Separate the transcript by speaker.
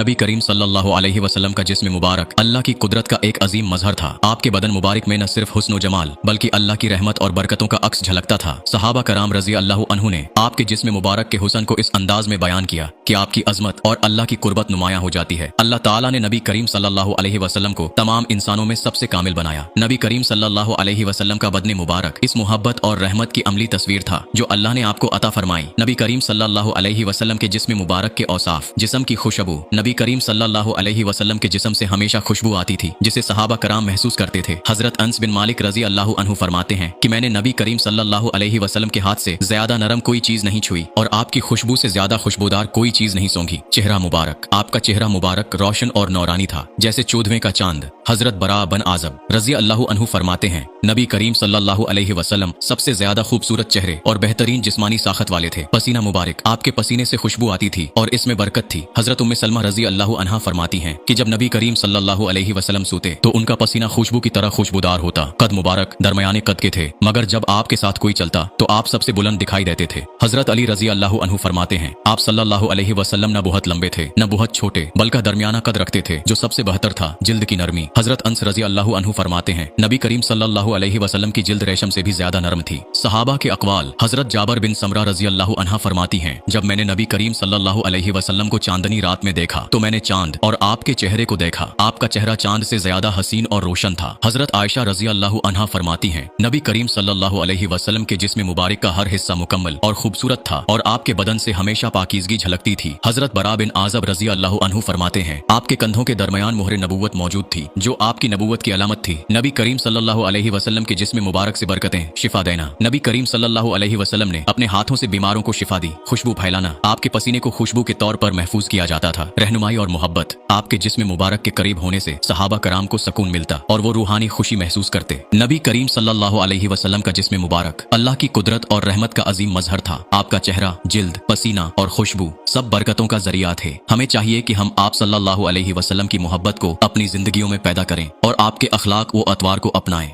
Speaker 1: नबी करीम सल्लल्लाहु अलैहि वसल्लम का जिस्म मुबारक अल्लाह की कुदरत का एक अजीम मजहर था। आपके बदन मुबारक में न सिर्फ हुस्न व जमाल बल्कि अल्लाह की रहमत और बरकतों का अक्स झलकता था। सहाबा कराम रजी अल्लाह अन्हु ने आपके जिस्म मुबारक के हुस्न को इस अंदाज में बयान किया कि आपकी अजमत और अल्लाह की कुर्बत नुमाया हो जाती है। अल्लाह ताला ने नबी करीम सल्लल्लाहु अलैहि वसल्लम को तमाम इंसानों में सबसे कामिल बनाया। नबी करीम सल्लल्लाहु अलैहि वसल्लम का बदन मुबारक इस मोहब्बत और रहमत की अमली तस्वीर था जो अल्लाह ने आपको अता फरमाई। नबी करीम सल्लल्लाहु अलैहि वसल्लम के जिस्म मुबारक के औसाफ, जिस्म की खुशबू। नबी करीम सल्लल्लाहु अलैहि वसल्लम के जिस्म से हमेशा खुशबू आती थी जिसे सहाबा कराम महसूस करते थे। हजरत अनस बिन मालिक रजी अल्लाह अन्हु फरमाते हैं कि मैंने नबी करीम सल्लल्लाहु अलैहि वसल्लम के हाथ से ज्यादा नरम कोई चीज नहीं छुई और आपकी खुशबू से ज्यादा खुशबूदार कोई चीज नहीं सूंघी। चेहरा मुबारक, आपका चेहरा मुबारक रोशन और नौरानी था जैसे चौदहवें का चांद। हजरत बरा बन आजब रजी अल्लाह अन्हु फरमाते हैं नबी करीम सल्लल्लाहु अलैहि वसल्लम सबसे ज्यादा खूबसूरत चेहरे और बेहतरीन जिस्मानी साखत वाले थे। पसीना मुबारक, आपके पसीने से खुशबू आती थी और इसमें बरकत थी। हजरत उम्मे सलमा रजी अल्लाह अन्हा फरमाती हैं कि जब नबी करीम सल्लल्लाहु अलैहि वसल्लम सोते तो उनका पसीना खुशबू की तरह खुशबूदार होता। कद मुबारक दरमियाने कद के थे मगर जब आपके साथ कोई चलता तो आप सबसे बुलंद दिखाई देते थे। हजरत अली रजी अल्लाह अन्हु फरमाते हैं आप सल्लल्लाहु अलैहि वसल्लम न बहुत लंबे थे न बहुत छोटे बल्कि दरमियाना कद रखते थे जो सबसे बेहतर था जिल्द की नरमी। हजरत अंस रजी अल्लाह अन्हु फरमाते हैं नबी करीम सल्लल्लाहु अलैहि वसल्लम की जिल्द रेशम से भी ज्यादा नरम थी। सहाबा के अकवाल, हजरत जाबर बिन समरा रजी अल्लाह अन्हा फरमाती हैं जब मैंने नबी करीम सल्लल्लाहु अलैहि वसल्लम को चांदनी रात में देखा तो मैंने चांद और आपके चेहरे को देखा। आपका चेहरा चांद से ज्यादा हसीन और रोशन था। हजरत आयशा रजी अल्लाह अन्हा फरमाती हैं नबी करीम सल्लल्लाहु अलैहि वसल्लम के जिस्म मुबारक का हर हिस्सा मुकम्मल और खूबसूरत था और आपके बदन से हमेशा पाकीज़गी झलकती थी। हजरत बरा बिन आजब रजी अल्लाह अन्हु फरमाते हैं आपके कंधों के दरमियान मोहर नबूवत मौजूद थी जो आपकी नबूवत की अलामत थी। नबी करीम सल्लल्लाहु अलैहि वसल्लम के जिस्म मुबारक से बरकतें, शिफा देना। नबी करीम सल्लल्लाहु अलैहि वसल्लम ने अपने हाथों से बीमारों को शिफा दी। खुशबू फैलाना, आपके पसीने को खुशबू के तौर पर महफूज किया जाता था। रहनुमाई और मोहब्बत, आपके जिस्म मुबारक के करीब होने से सहाबा कराम को सुकून मिलता और वो रूहानी खुशी महसूस करते। नबी करीम सल्लल्लाहु अलैहि वसल्लम का जिस्म मुबारक अल्लाह की कुदरत और रहमत का अजीम मजहर था। आपका चेहरा, जिल्द, पसीना और खुशबू सब बरकतों का जरिया थे। हमें चाहिए कि हम आप सल्लल्लाहु अलैहि वसल्लम की मोहब्बत को अपनी जिंदगियों में पैदा करें और आपके अखलाक व अतवार को अपनाएं।